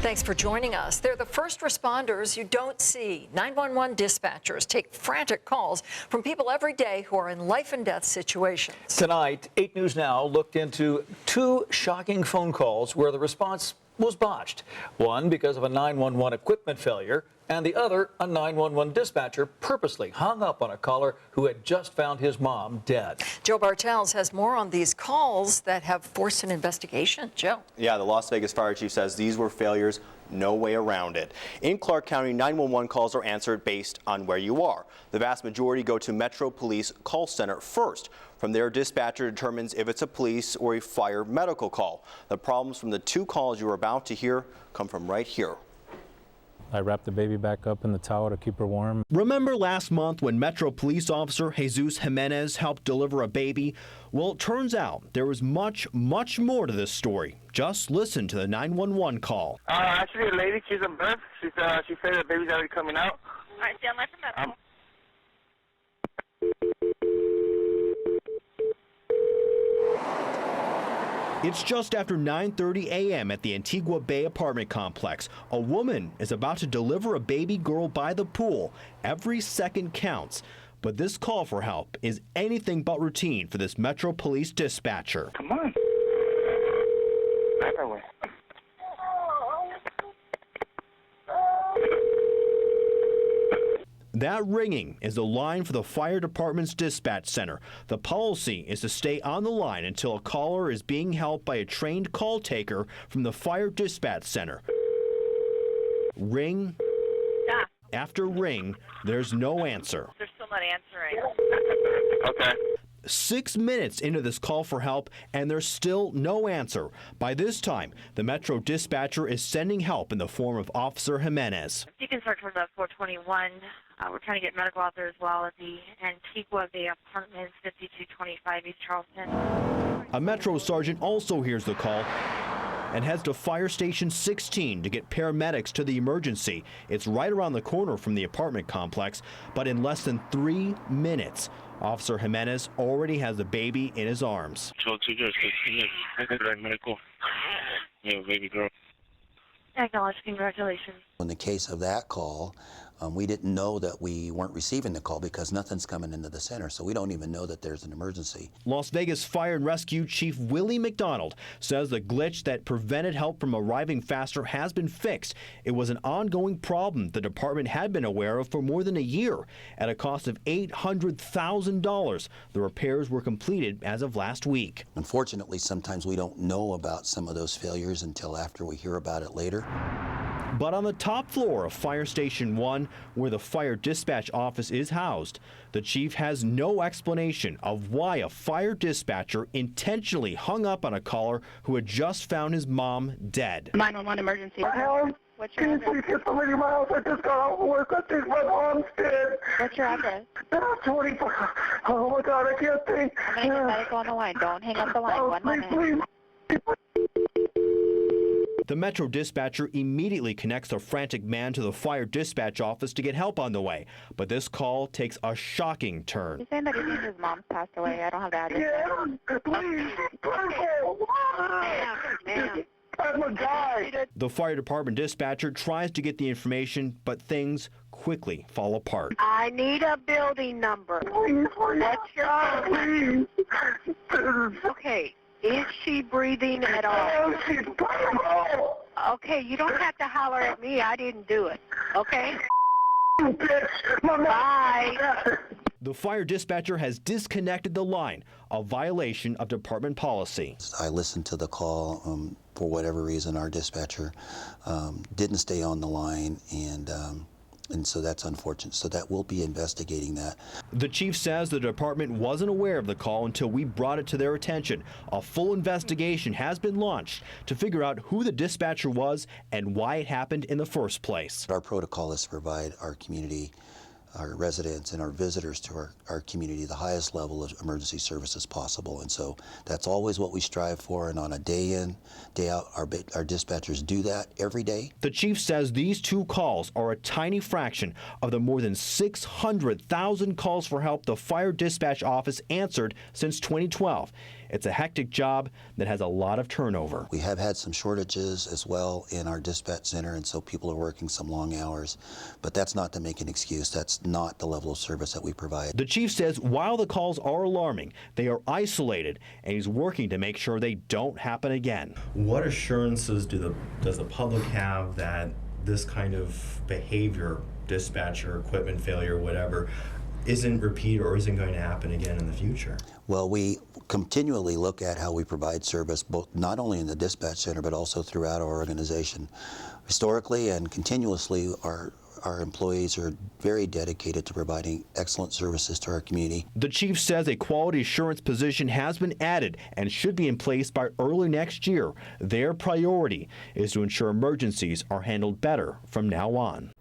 Thanks for joining us. They're the first responders you don't see. 911 dispatchers take frantic calls from people every day who are in life and death situations. Tonight, 8 News Now looked into 2 shocking phone calls where the response was botched. One because of a 911 equipment failure, and the other, a 911 dispatcher purposely hung up on a caller who had just found his mom dead. Joe Bartels has more on these calls that have forced an investigation. Joe. Yeah, the Las Vegas fire chief says these were failures, no way around it. In Clark County, 911 calls are answered based on where you are. The vast majority go to Metro Police Call Center first. From there, dispatcher determines if it's a police or a fire medical call. The problems from the 2 calls you're about to hear come from right here. I wrapped the baby back up in the towel to keep her warm. Remember last month when Metro Police Officer Jesus Jimenez helped deliver a baby? Well, it turns out there was much more to this story. Just listen to the 911 call. Actually, a lady, she's in birth. She said the baby's already coming out. All right, stand by for medical. It's just after 9:30 a.m. at the Antigua Bay apartment complex. A woman is about to deliver a baby girl by the pool. Every second counts. But this call for help is anything but routine for this Metro Police dispatcher. Come on. Back away. That ringing is the line for the fire department's dispatch center. The policy is to stay on the line until a caller is being helped by a trained call taker from the fire dispatch center. Ring after ring, there's no answer. They're still not answering. Okay. 6 minutes into this call for help, and there's still no answer. By this time, the Metro dispatcher is sending help in the form of Officer Jimenez. You can start towards 421. We're trying to get medical out there as well at the Antigua Bay Apartments, 5225 East Charleston. A Metro sergeant also hears the call and heads to Fire Station 16 to get paramedics to the emergency. It's right around the corner from the apartment complex, but in less than 3 minutes, Officer Jimenez already has the baby in his arms. Medical. Yeah, baby girl. Acknowledge, congratulations. In the case of that call, we didn't know that we weren't receiving the call because nothing's coming into the center, so we don't even know that there's an emergency. Las Vegas Fire and Rescue Chief Willie McDonald says the glitch that prevented help from arriving faster has been fixed. It was an ongoing problem the department had been aware of for more than a year. At a cost of $800,000, the repairs were completed as of last week. Unfortunately, sometimes we don't know about some of those failures until after we hear about it later. But on the top floor of Fire Station 1, where the fire dispatch office is housed, the chief has no explanation of why a fire dispatcher intentionally hung up on a caller who had just found his mom dead. 911 emergency. What's your Can you address? please get somebody to my house? I just got off work. I think my mom's dead. What's your address? 24. Oh my God, I can't think. I'm going to get medical on the line. Don't hang up the line. 1 moment. Please. The Metro dispatcher immediately connects the frantic man to the fire dispatch office to get help on the way. But this call takes a shocking turn. He's saying that he thinks his mom's passed away. I don't have the address. Yeah, please. Ma'am. I'm a guy. The fire department dispatcher tries to get the information, but things quickly fall apart. I need a building number. Please, What's your please. Okay. Is she breathing at all? She's terrible. Okay, you don't have to holler at me. I didn't do it. Okay? Bitch. Bye. The fire dispatcher has disconnected the line, a violation of department policy. I listened to the call. For whatever reason, our dispatcher didn't stay on the line, and so that's unfortunate. So that we'll be investigating that. The chief says the department wasn't aware of the call until we brought it to their attention. A full investigation has been launched to figure out who the dispatcher was and why it happened in the first place. Our protocol is to provide our community, our residents and our visitors to our community the highest level of emergency services possible. And so that's always what we strive for. And on a day in, day out, our dispatchers do that every day. The chief says these 2 calls are a tiny fraction of the more than 600,000 calls for help the fire dispatch office answered since 2012. It's a hectic job that has a lot of turnover. We have had some shortages as well in our dispatch center, and so people are working some long hours, but that's not to make an excuse. That's not the level of service that we provide. The chief says while the calls are alarming, they are isolated, and he's working to make sure they don't happen again. What assurances does the public have that this kind of behavior, dispatcher, equipment failure, whatever, isn't repeated or isn't going to happen again in the future? Well, we continually look at how we provide service, both not only in the dispatch center, but also throughout our organization. Historically and continuously, our employees are very dedicated to providing excellent services to our community. The chief says a quality assurance position has been added and should be in place by early next year. Their priority is to ensure emergencies are handled better from now on.